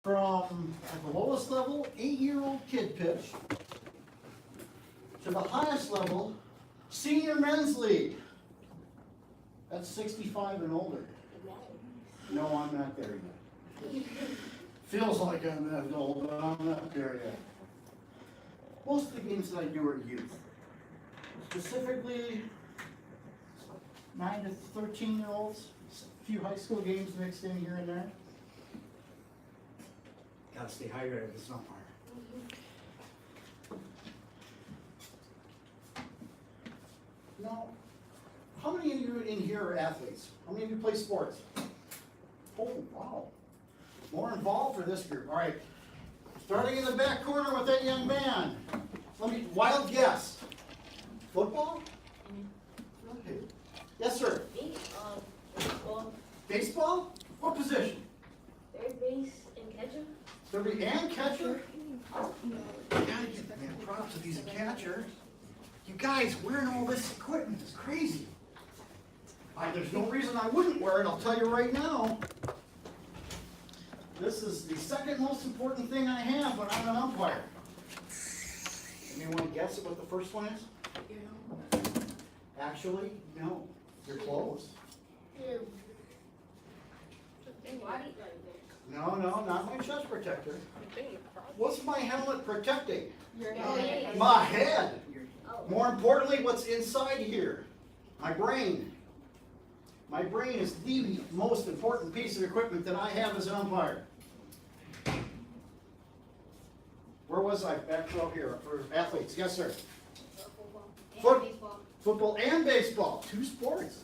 From at the lowest level, 8-year-old kid pitch, to the highest level, senior men's league. That's 65 and older. No, I'm not there yet. Feels like I'm that old, but I'm not there yet. Most of the games that I do are youth. Specifically, 9 to 13-year-olds, a few high school games mixed in here and there. Gotta stay hydrated, it's not fire. Now, how many of you in here are athletes? How many of you play sports? Oh, wow. More involved for this group. All right. Starting in the back corner with that young man. Wild guess. Football? Okay. Yes, sir. Baseball. Baseball? What position? Third base and catcher. Third and catcher? Gotta give that man props if he's a catcher. You guys wearing all this equipment is crazy. There's no reason I wouldn't wear it, I'll tell you right now. This is the second most important thing I have when I'm an umpire. Anyone guess what the first one is? Actually, no. You're close. No, not my chest protector. What's my helmet protecting? Your head. My head. More importantly, what's inside here? My brain. My brain is the most important piece of equipment that I have as an umpire. Where was I? Back row here for athletes. Yes, sir. Football and baseball. 2 sports.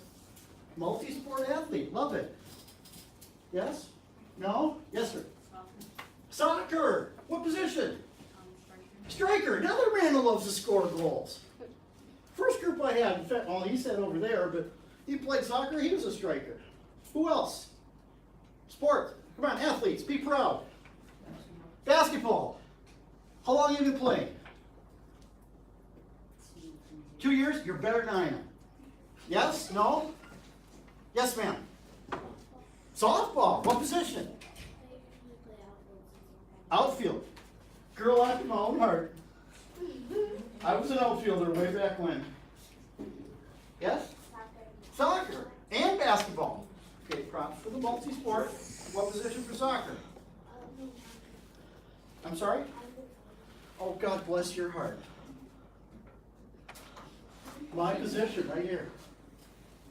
Multi-sport athlete. Love it. Yes? No? Yes, sir. Soccer. What position? Striker. Another man who loves to score goals. First group I had, in fact, well, he said over there, but he played soccer, he was a striker. Who else? Sport. Come on, athletes, be proud. Basketball. How long have you been playing? 2 years? You're better than I am. Yes? No? Yes, ma'am. Softball. What position? Outfield. Girl after my own heart. I was an outfielder way back when. Yes? Soccer. And basketball. Okay, props for the multi-sport. What position for soccer? I'm sorry? Oh, God bless your heart. My position right here.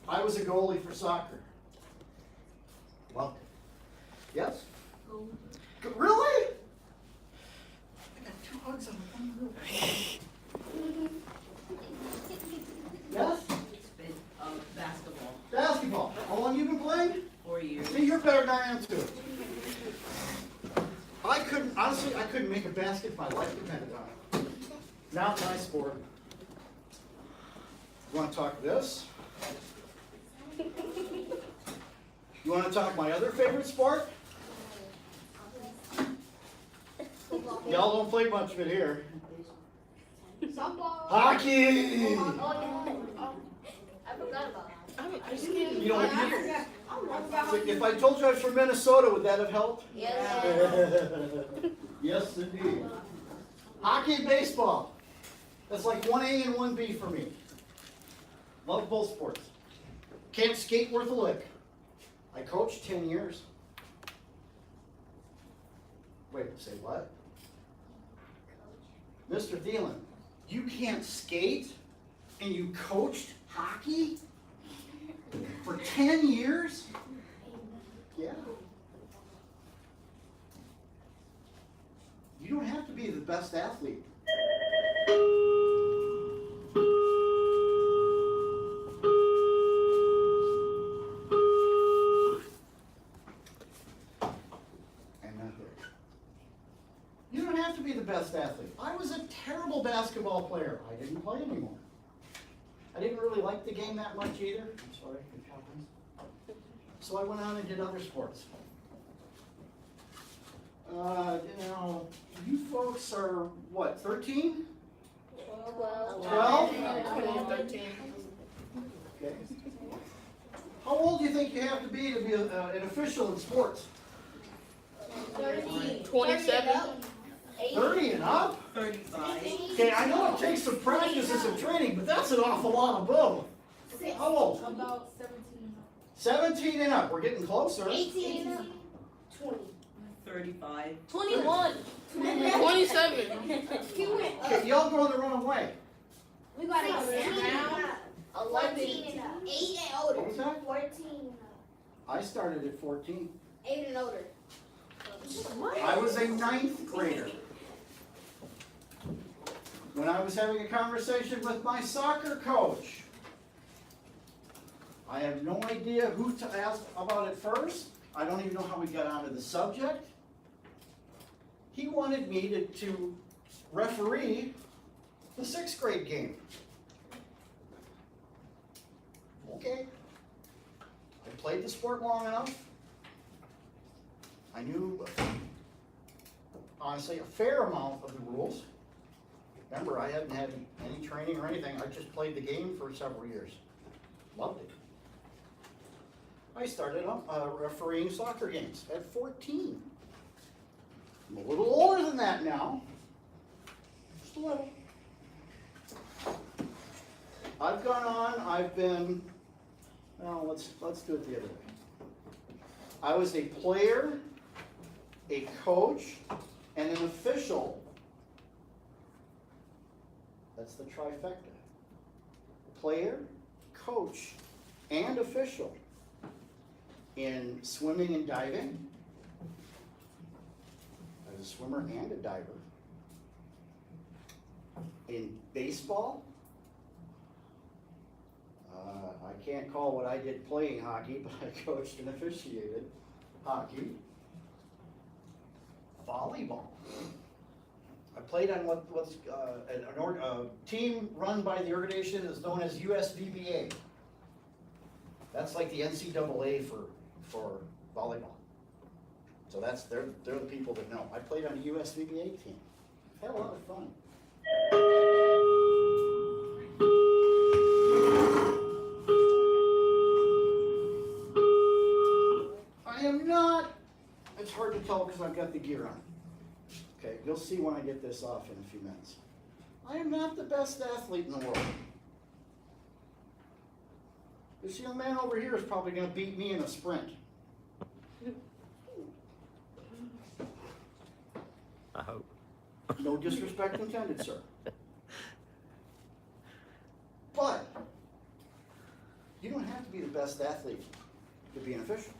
I was a goalie for soccer. Loved it. Yes? Really? I got 2 hugs on one roof. Yes? It's been basketball. Basketball. How long you been playing? 4 years. See, you're better than I am too. Honestly, I couldn't make a basket if my life depended on it. Not my sport. You want to talk this? You want to talk my other favorite sport? Y'all don't play much of it here. Softball. Hockey! Oh, I forgot about that. You know, if I told you I was from Minnesota, would that have helped? Yes. Yes, indeed. Hockey and baseball. That's like 1A and 1B for me. Love both sports. Can't skate worth a lick. I coached 10 years. Wait, say what? Mr. Thielen, you can't skate and you coached hockey for 10 years? Yeah. You don't have to be the best athlete. You don't have to be the best athlete. I was a terrible basketball player. I didn't play anymore. I didn't really like the game that much either. I'm sorry, it happens. So I went on and did other sports. You folks are what, 13? 12? 13. Okay. How old do you think you have to be an official in sports? 27. 30 and up? 35. Okay, I know it takes some practice and some training, but that's an awful lot of both. How old? About 17. 17 and up, we're getting closer. 18. 20. 35. 21. 27. He went up. Okay, y'all going the wrong way. We got 11. 14 and up. 8 and What older. was that? 14 and up. I started at 14. 8 and older. I was a ninth grader. When I was having a conversation with my soccer coach. I have no idea who to ask about it first. I don't even know how we got onto the subject. He wanted me to referee the 6th grade game. Okay. I played the sport long enough. I knew, honestly, a fair amount of the rules. Remember, I hadn't had any training or anything. I just played the game for several years. Loved it. I started refereeing soccer games at 14. I'm a little older than that now. Just a little. I've gone on, I've been, well, let's do it the other way. I was a player, a coach, and an official. That's the trifecta. Player, coach, and official in swimming and diving. I was a swimmer and a diver. In baseball, I can't call what I did playing hockey, but I coached and officiated hockey. Volleyball. I played on what's a team run by the organization is known as USVBA. That's like the NCAA for volleyball. So they're the people that know. I played on a USVBA team. Had a lot of fun. I am not, it's hard to tell because I've got the gear on. Okay, you'll see when I get this off in a few minutes. I am not the best athlete in the world. This young man over here is probably going to beat me in a sprint. I hope. No disrespect intended, sir. But you don't have to be the best athlete to be an official.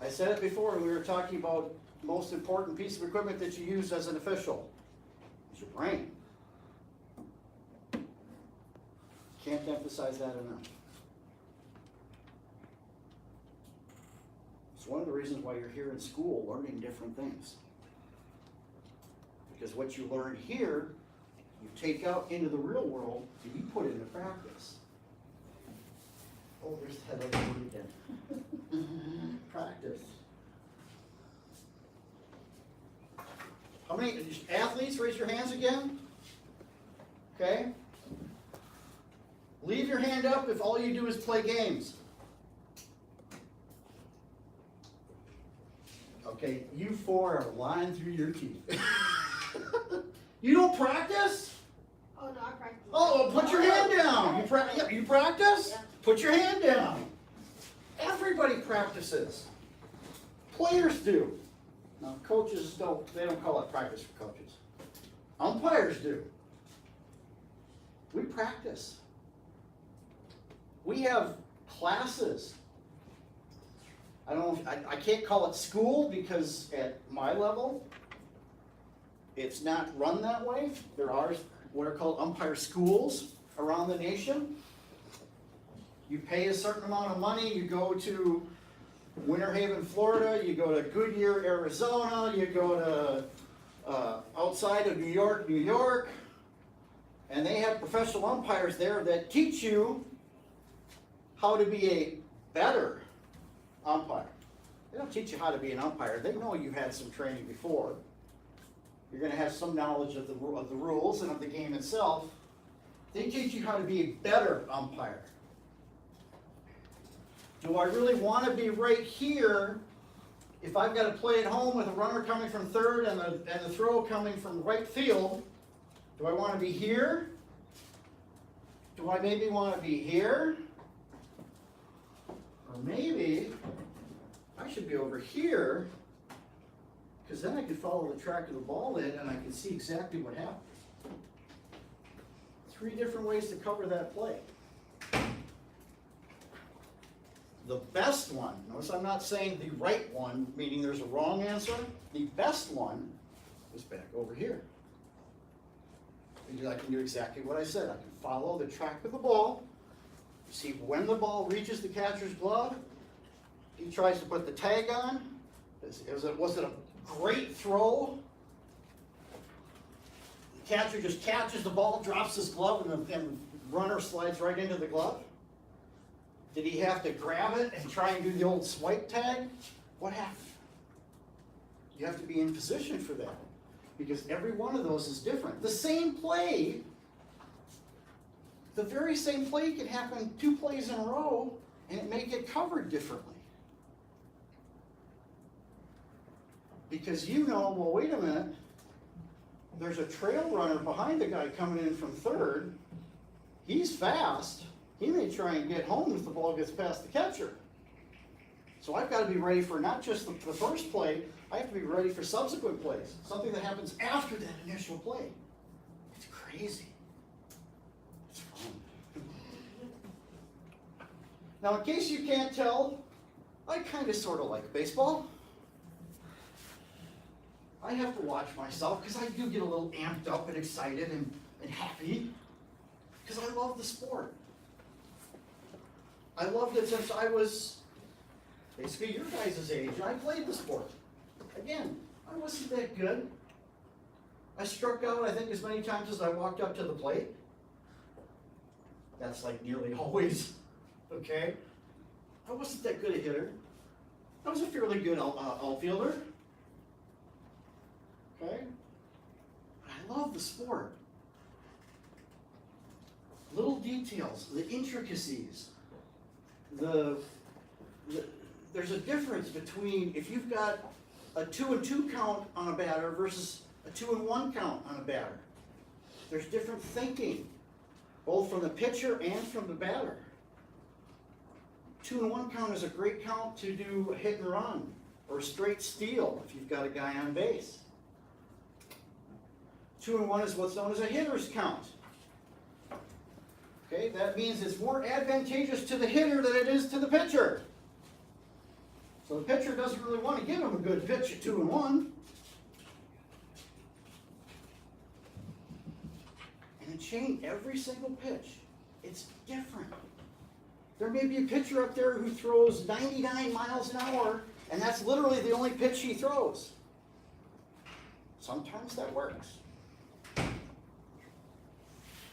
I said it before when we were talking about the most important piece of equipment that you use as an official is your brain. Can't emphasize that enough. It's one of the reasons why you're here in school learning different things. Because what you learn here, you take out into the real world and you put into practice. Oh, there's that other word again. Practice. How many athletes, raise your hands again? Okay. Leave your hand up if all you do is play games. Okay, you four are lying through your teeth. You don't practice? Oh, no, I practice. Oh, well, put your hand down. You practice? Yeah. Put your hand down. Everybody practices. Players do. Now, coaches they don't call it practice for coaches. Umpires do. We practice. We have classes. I don't know if, I can't call it school because at my level, it's not run that way. There are what are called umpire schools around the nation. You pay a certain amount of money, you go to Winter Haven, Florida, you go to Goodyear, Arizona, you go to outside of New York, and they have professional umpires there that teach you how to be a better umpire. They don't teach you how to be an umpire. They know you've had some training before. You're going to have some knowledge of the rules and of the game itself. They teach you how to be a better umpire. Do I really want to be right here if I've got to play at home with a runner coming from third and the throw coming from right field, do I want to be here? Do I maybe want to be here? Or maybe I should be over here, because then I could follow the track of the ball in and I can see exactly what happened. 3 different ways to cover that play. The best one, notice I'm not saying the right one, meaning there's a wrong answer. The best one is back over here. Because I can do exactly what I said. I can follow the track of the ball, see when the ball reaches the catcher's glove. He tries to put the tag on. Was it a great throw? The catcher just catches the ball, drops his glove, and the runner slides right into the glove. Did he have to grab it and try and do the old swipe tag? What happened? You have to be in position for that, because every one of those is different. The same play, the very same play can happen 2 plays in a row, and it may get covered differently. Because you know, well, wait a minute, there's a trail runner behind the guy coming in from third. He's fast. He may try and get home if the ball gets past the catcher. So I've got to be ready for not just the first play, I have to be ready for subsequent plays. Something that happens after that initial play. It's crazy. It's fun. Now, in case you can't tell, I kind of sort of like baseball. I have to watch myself because I do get a little amped up and excited and happy because I love the sport. I loved it since I was basically your guys' age. I played the sport. Again, I wasn't that good. I struck out, I think, as many times as I walked up to the plate. That's like nearly always, okay? I wasn't that good a hitter. I was a fairly good outfielder. Okay? I love the sport. Little details, the intricacies. There's a difference between if you've got a 2-2 count on a batter versus a 2-1 count on a batter. There's different thinking, both from the pitcher and from the batter. 2-1 count is a great count to do a hit and run or a straight steal if you've got a guy on base. 2-1 is what's known as a hitter's count. Okay, that means it's more advantageous to the hitter than it is to the pitcher. So the pitcher doesn't really want to give him a good pitch at 2-1. And it changed every single pitch. It's different. There may be a pitcher up there who throws 99 miles an hour, and that's literally the only pitch he throws. Sometimes that works.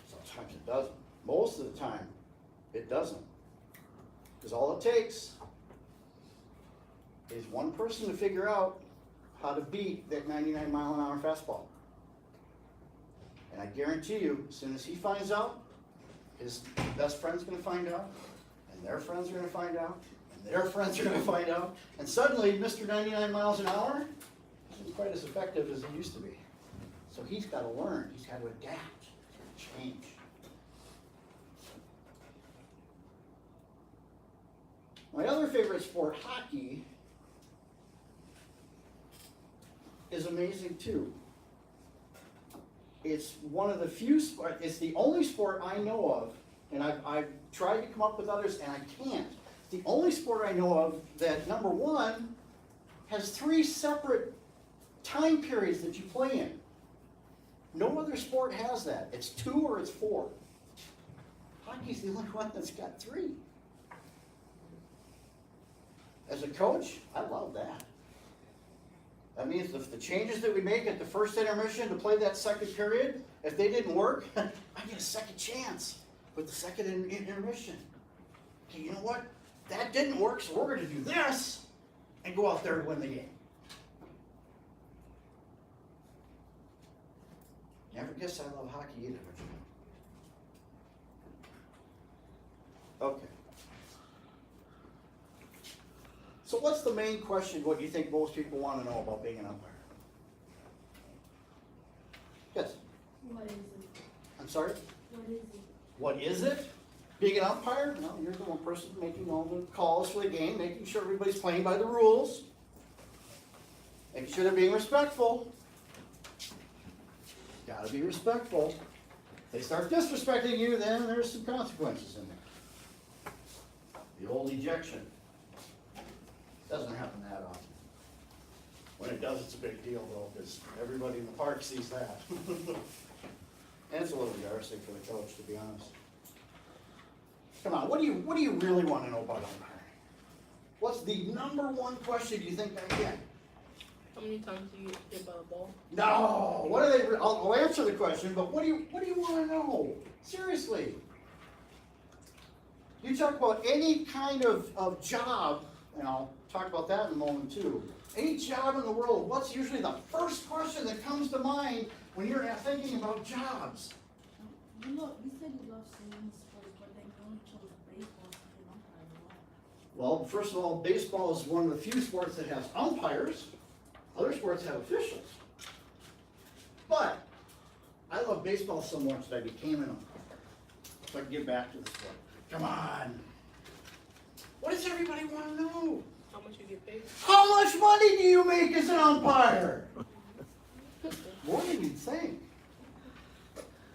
Sometimes it doesn't. Most of the time, it doesn't. Because all it takes is one person to figure out how to beat that 99 mile an hour fastball. And I guarantee you, as soon as he finds out, his best friend's going to find out, and their friends are going to find out, and their friends are going to find out, and suddenly Mr. 99 miles an hour isn't quite as effective as he used to be. So he's got to learn, he's got to adapt, he's got to change. My other favorite sport, hockey, is amazing too. It's one of the few sports, it's the only sport I know of, and I've tried to come up with others and I can't. It's the only sport I know of that, number one, has 3 separate time periods that you play in. No other sport has that. It's 2 or it's 4. Hockey's the only one that's got 3. As a coach, I love that. That means if the changes that we make at the first intermission to play that second period, if they didn't work, I get a second chance with the second intermission. Okay, you know what? That didn't work, so we're going to do this and go out there and win the game. Never guess I love hockey either, but you know. Okay. So What's the main question, what do you think most people want to know about being an umpire? Yes, What is it? I'm sorry? What is it? What is it? Being an umpire? No, you're the one person making all the calls for the game, making sure everybody's playing by the rules, making sure they're being respectful. Gotta be respectful. If they start disrespecting you, then there's some consequences in there. The old ejection. Doesn't happen that often. When it does, it's a big deal though, because everybody in the park sees that. And it's a little embarrassing for the coach, to be honest. Come on, what do you really want to know about umpiring? What's the number one question you think I get? How many times do you get hit by a ball? No, what are they? I'll answer the question, but what do you want to know? Seriously. You talk about any kind of job, and I'll talk about that in a moment too. Any job in the world, what's usually the first question that comes to mind when you're thinking about jobs? You said you love singing sports, but then you only chose baseball to be an umpire. Why? Well, first of all, baseball is one of the few sports that has umpires. Other sports have officials. But I love baseball so much that I became an umpire. So I can get back to the sport. Come on. What does everybody want to know? How much you get paid? How much money do you make as an umpire? More than you'd think.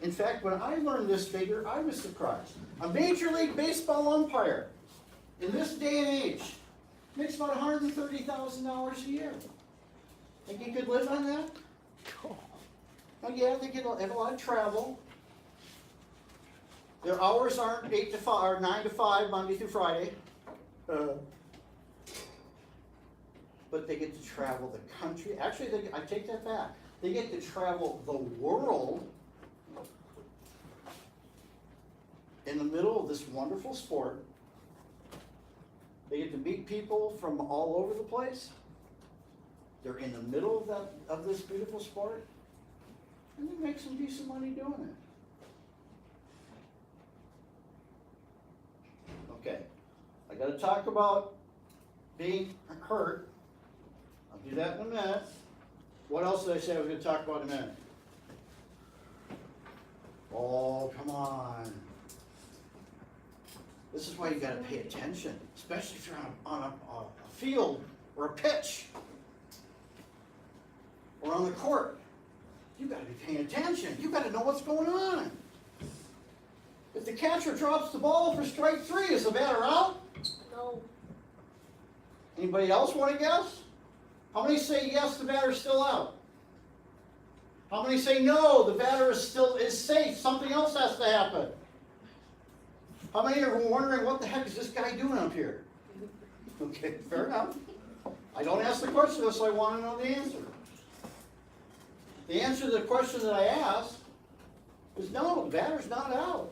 In fact, when I learned this figure, I was surprised. A Major League Baseball umpire in this day and age makes about $130,000 a year. Think you could live on that? Oh yeah, they have a lot of travel. Their hours aren't 8 to 5 or 9 to 5, Monday through Friday. But they get to travel the country. Actually, I take that back. They get to travel the world in the middle of this wonderful sport. They get to meet people from all over the place. They're in the middle of this beautiful sport, and they make some decent money doing it. Okay, I got to talk about being hurt. I'll do that in a minute. What else did I say I was going to talk about in a minute? Oh, come on. This is why you got to pay attention, especially if you're on a field or a pitch or on the court. You got to be paying attention. You got to know what's going on. If the catcher drops the ball for strike 3, is the batter out? No. Anybody else want to guess? How many say yes, the batter's still out? How many say no, the batter is safe, something else has to happen? How many are wondering what the heck is this guy doing up here? Okay, fair enough. I don't ask the question, so I want to know the answer. The answer to the question that I asked is no, the batter's not out.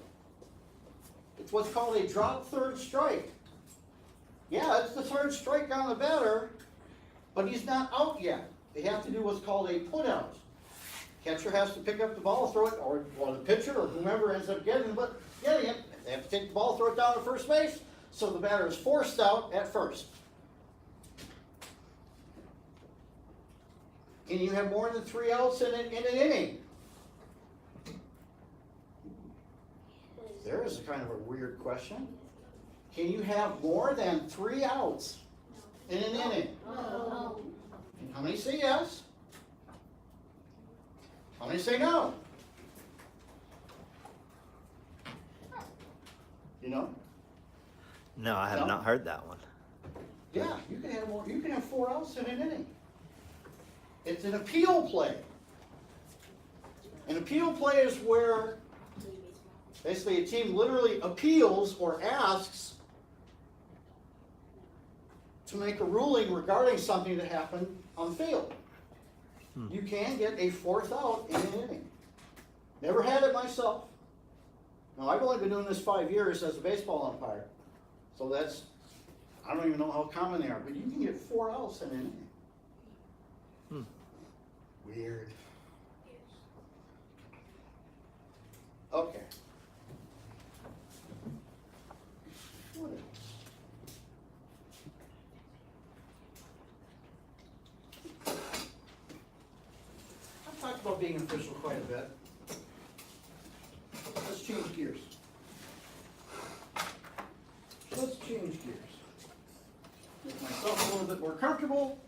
It's what's called a drop third strike. Yeah, it's the third strike on the batter, but he's not out yet. They have to do what's called a put out. Catcher has to pick up the ball, throw it, or the pitcher or whomever ends up getting it. They have to take the ball, throw it down to first base, so the batter is forced out at first. Can you have more than 3 outs in an inning? There is a kind of a weird question. Can you have more than 3 outs in an inning? No. How many say yes? How many say no? You know? No, I have No? not heard that one. Yeah, you can have more. You can have 4 outs in an inning. It's an appeal play. An appeal play is where basically a team literally appeals or asks to make a ruling regarding something that happened on the field. You can get a 4th out in an inning. Never had it myself. Now, I've only been doing this 5 years as a baseball umpire. So I don't even know how common they are, but you can get 4 outs in an inning. Weird. Okay. What else? about being official quite a bit. Let's change gears. Let's change gears. Make myself a little bit more comfortable.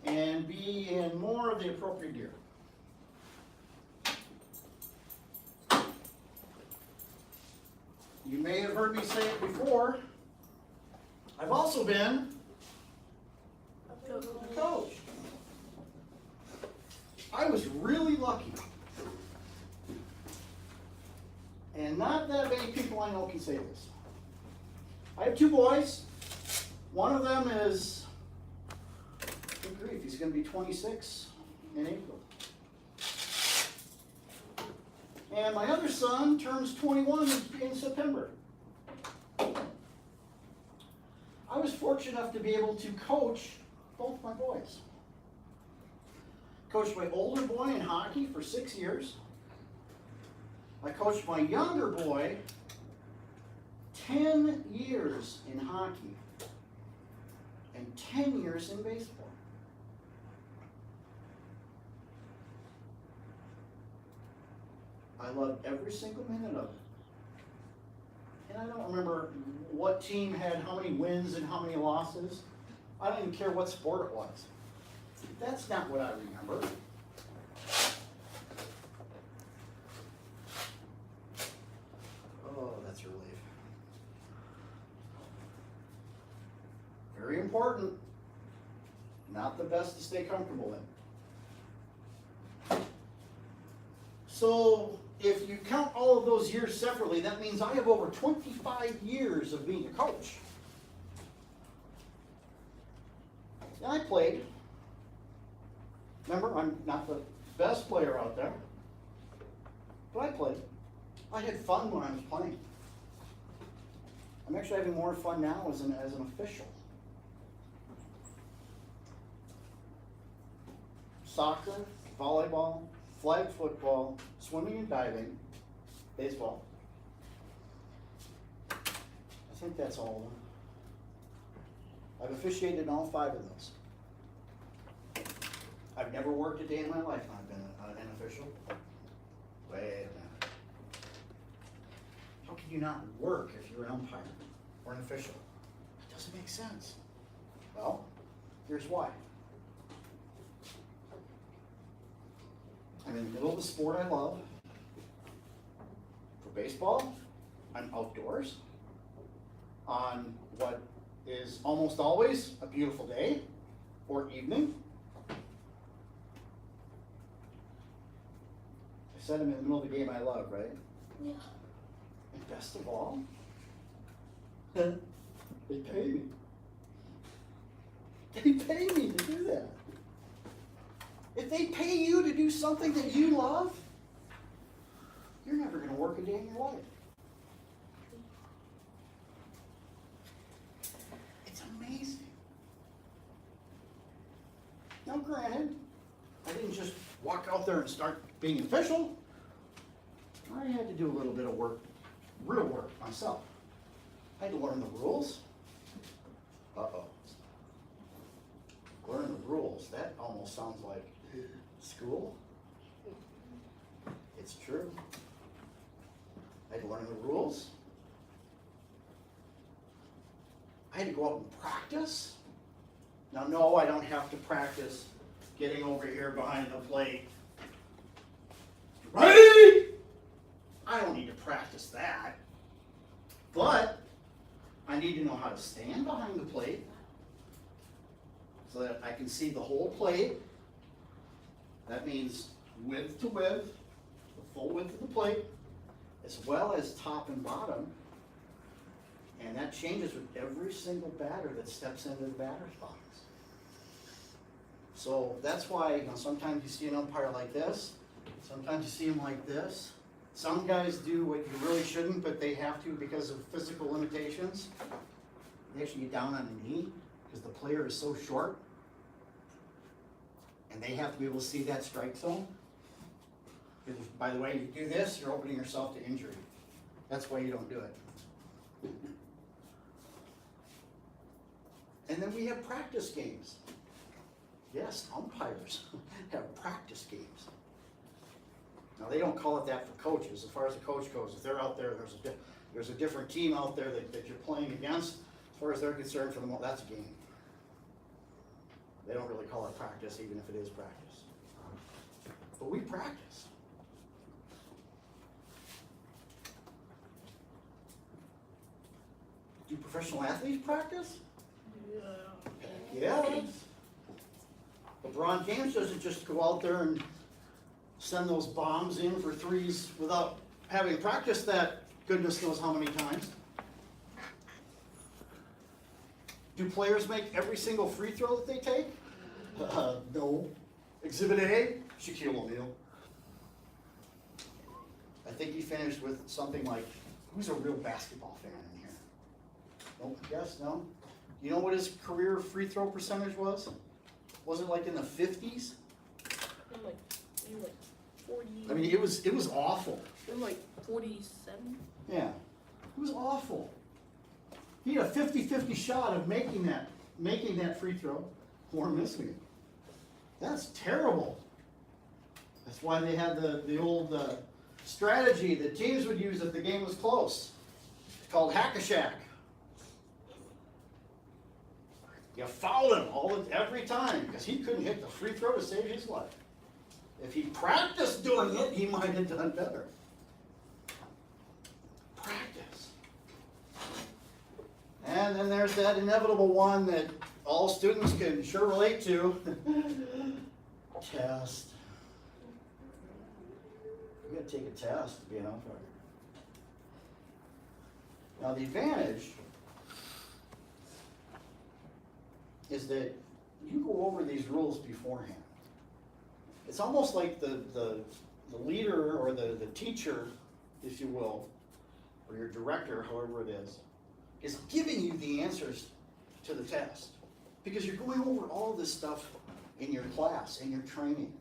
And be in more of the appropriate gear. You may have heard me say it before. I've also been a coach. I was really lucky. And not that many people I know can say this. I have two boys. One of them is, good grief, he's going to be 26 in April. And my other son turns 21 in September. I was fortunate enough to be able to coach both my boys. Coached my older boy in hockey for 6 years. I coached my younger boy 10 years in hockey and 10 years in baseball. I loved every single minute of it. And I don't remember what team had how many wins and how many losses. I don't even care what sport it was. That's not what I remember. Oh, that's a relief. Very important. Not the best to stay comfortable in. So, if you count all of those years separately, that means I have over 25 years of being a coach. And I played. Remember, I'm not the best player out there, but I played. I had fun when I was playing. I'm actually having more fun now as an official. Soccer, volleyball, flag football, swimming and diving, baseball. I think that's all of them. I've officiated in all 5 of those. I've never worked a day in my life when I've been an official. Wait a minute. How can you not work if you're an umpire or an official? It doesn't make sense. Well, here's why. I'm in the middle of a sport I love. For baseball, I'm outdoors on what is almost always a beautiful day or evening. I said I'm in the middle of the game I love, right? Yeah. And best of all, they pay me. They pay me to do that. If they pay you to do something that you love, you're never going to work a day in your life. It's amazing. Now, granted, I didn't just walk out there and start being official. I had to do a little bit of work, real work myself. I had to learn the rules. Uh-oh. Learn the rules. That almost sounds like school. It's true. I had to learn the rules. I had to go out and practice. Now, no, I don't have to practice getting over here behind the plate. Ready? I don't need to practice that. But I need to know how to stand behind the plate so that I can see the whole plate. That means width to width, the full width of the plate, as well as top and bottom. And that changes with every single batter that steps into the batter's box. So that's why, sometimes you see an umpire like this, sometimes you see him like this. Some guys do what you really shouldn't, but they have to because of physical limitations. They actually get down on a knee because the player is so short. And they have to be able to see that strike zone. Because, by the way, you do this, you're opening yourself to injury. That's why you don't do it. And then we have practice games. Yes, umpires have practice games. Now, they don't call it that for coaches. As far as the coach goes, if they're out there, there's a different team out there that you're playing against. As far as they're concerned, for them, that's a game. They don't really call it practice, even if it is practice. But we practice. Do professional athletes practice? Yeah. Yeah. LeBron James doesn't just go out there and send those bombs in for threes without having practiced that goodness knows how many times. Do players make every single free throw that they take? No. Exhibit A, Shaquille O'Neal. I think he finished with something like, who's a real basketball fan in here? Nope, yes, no? You know what his career free throw percentage was? Was it like in the 50s? I'm like 40. I mean, it was awful. I'm like 47. Yeah, it was awful. He had a 50-50 shot of making that free throw or missing it. That's terrible. That's why they had the old strategy that teams would use if the game was close, called hack-a-shack. You fouled him every time because he couldn't hit the free throw to save his life. If he practiced doing it, he might have done better. Practice. And then there's that inevitable one that all students can sure relate to. Test. You gotta take a test to be an umpire. Now the advantage is that you go over these rules beforehand. It's almost like the leader or the teacher, if you will, or your director, however it is giving you the answers to the test. Because you're going over all this stuff in your class, in your training.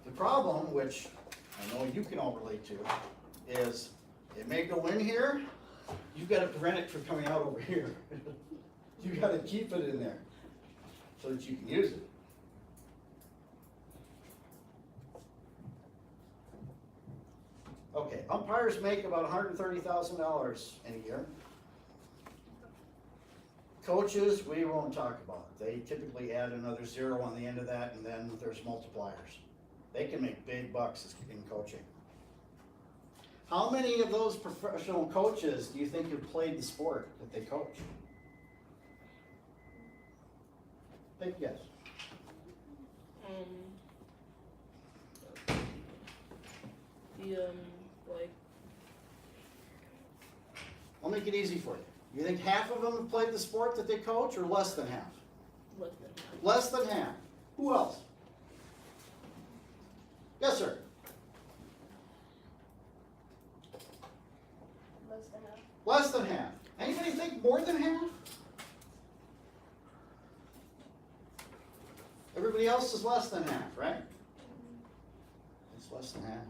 The problem, which I know you can all relate to, is it may go in here, you've got to prevent it from coming out over here. You've got to keep it in there so that you can use it. Okay, umpires make about $130,000 in a year. Coaches, we won't talk about. They typically add another zero on the end of that, and then there's multipliers. They can make big bucks in coaching. How many of those professional coaches do you think have played the sport that they coach? Take a guess. Like. I'll make it easy for you. You think half of them have played the sport that they coach, or less than half? Less than half. Less than half. Who else? Yes, sir. Less than half. Less than half. Anybody think more than half? Everybody else is less than half, right? It's less than half.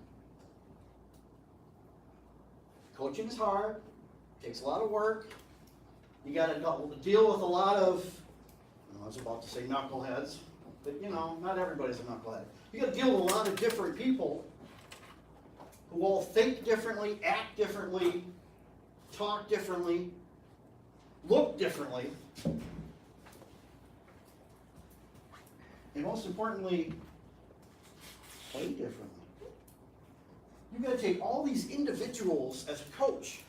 Coaching is hard. Takes a lot of work. You got to deal with a lot of, I was about to say knuckleheads, but you know, not everybody's a knucklehead. You got to deal with a lot of different people who all think differently, act differently, talk differently, look differently, and most importantly, play differently. You've got to take all these individuals as a coach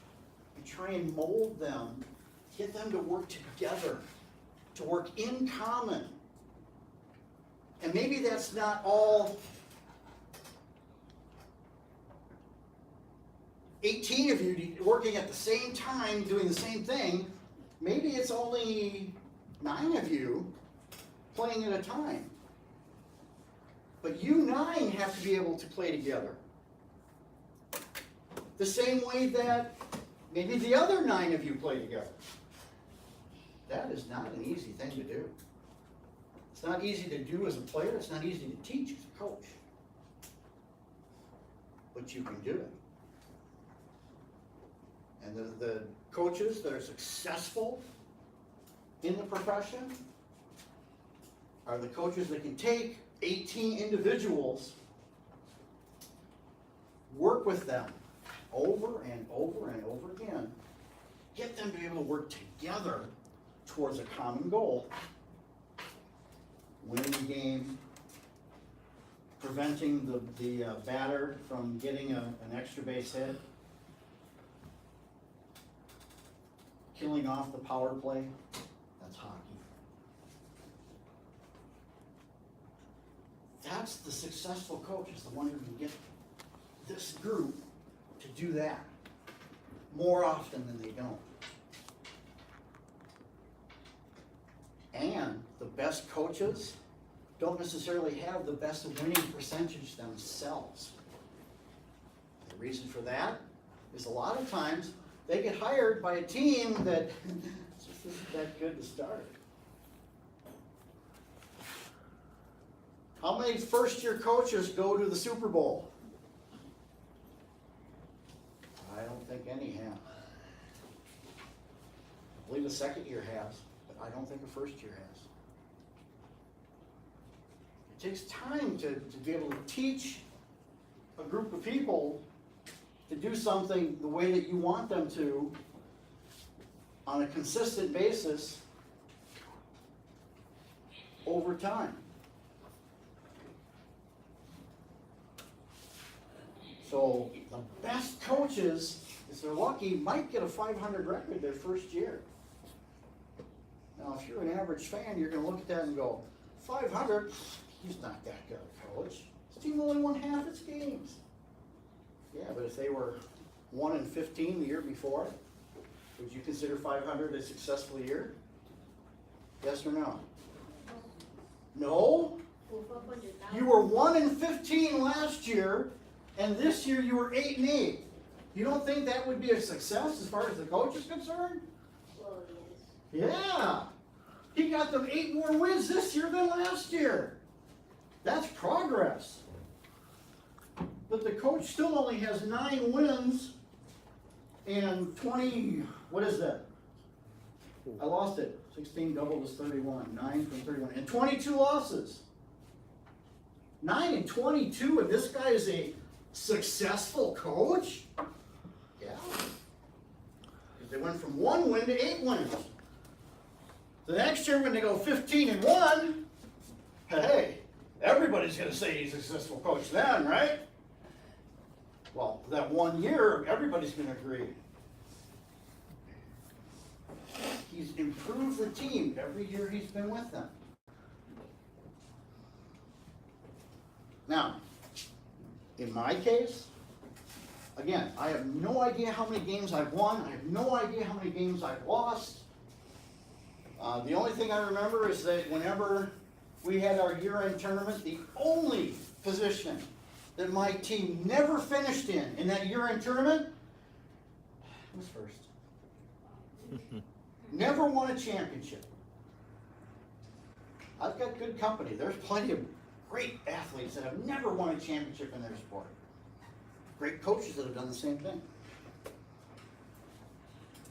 and try and mold them, get them to work together, to work in common. And maybe that's not all 18 of you working at the same time doing the same thing. Maybe it's only 9 of you playing at a time. But you 9 have to be able to play together. The same way that maybe the other 9 of you play together. That is not an easy thing to do. It's not easy to do as a player. It's not easy to teach as a coach. But you can do it. And the coaches that are successful in the profession, are the coaches that can take 18 individuals, work with them over and over and over again, get them to be able to work together towards a common goal. Winning the game, preventing the batter from getting an extra base hit, killing off the power play. That's hockey. That's the successful coach, is the one who can get this group to do that more often than they don't. And the best coaches don't necessarily have the best winning percentage themselves. The reason for that is a lot of times they get hired by a team that just isn't that good to start. How many first-year coaches go to the Super Bowl? I don't think any have. I believe the second year has, but I don't think the first year has. It takes time to be able to teach a group of people to do something the way that you want them to on a consistent basis over time. So the best coaches, if they're lucky, might get a 500 record their first year. Now, if you're an average fan, you're going to look at that and go, 500? He's not that good a coach. His team only won half its games. Yeah, but if they were 1-15 the year before, would you consider 500 a successful year? Yes or no? No? You were 1-15 last year, and this year you were 8-8. You don't think that would be a success as far as the coach is concerned? Well, yes. Yeah. He got them 8 more wins this year than last year. That's progress. But the coach still only has 9 wins and 20, what is that? I lost it. 16 doubled is 31. 9 from 31. And 22 losses. 9 and 22, and this guy is a successful coach? Yeah. Because they went from 1 win to 8 wins. The next year when they go 15-1, hey, everybody's going to say he's a successful coach then, right? Well, that 1 year, everybody's going to agree. He's improved the team every year he's been with them. Now, in my case, again, I have no idea how many games I've won. I have no idea how many games I've lost. The only thing I remember is that whenever we had our year-end tournament, the only position that my team never finished in that year-end tournament was first. Never won a championship. I've got good company. There's plenty of great athletes that have never won a championship in their sport. Great coaches that have done the same thing.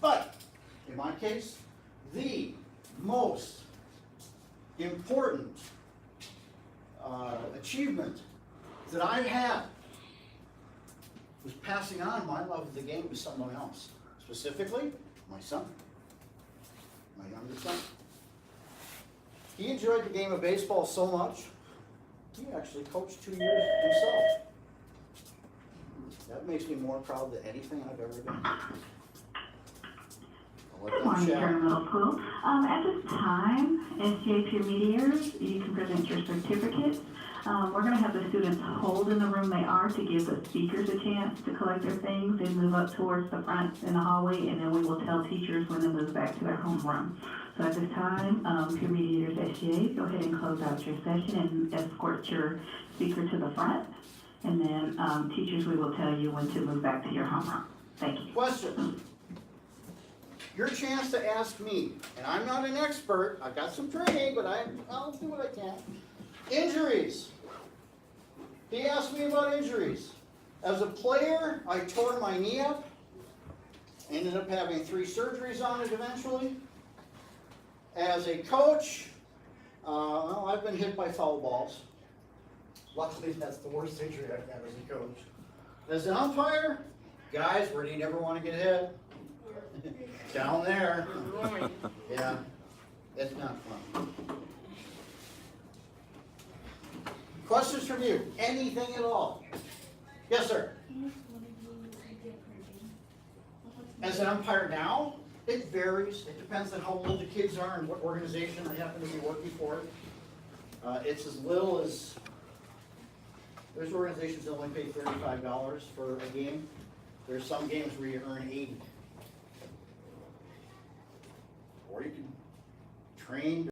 But, in my case, the most important achievement that I've had was passing on my love of the game to someone else. Specifically, my son, my younger son. He enjoyed the game of baseball so much, he actually coached 2 years himself. That makes me more proud than anything I've ever done. Good morning, Durham Middle School. At this time, SGA peer mediators, you can present your certificates. We're going to have the students hold in the room they are to give the speakers a chance to collect their things and move up towards the front in the hallway, and then we will tell teachers when to move back to their homeroom. So at this time, peer mediators, SGA, go ahead and close out your session and escort your speaker to the front. And then teachers, we will tell you when to move back to your homeroom. Thank you. Questions? Your chance to ask me, and I'm not an expert, I've got some training, but I'll do what I can. Injuries. He asked me about injuries. As a player, I tore my knee up, ended up having 3 surgeries on it eventually. As a coach, Well, I've been hit by foul balls. Luckily, that's the worst injury I've had as a coach. As an umpire, guys, where do you never want to get hit? Down there. Groin. Yeah, it's not fun. Questions from you? Anything at all? Yes, sir. How much money do you get per game? How much As an umpire now, it varies. It depends on how old the kids are and what organization they happen to be working for. It's as little as, there's organizations that only pay $35 for a game. There's some games where you earn 80. Or you can train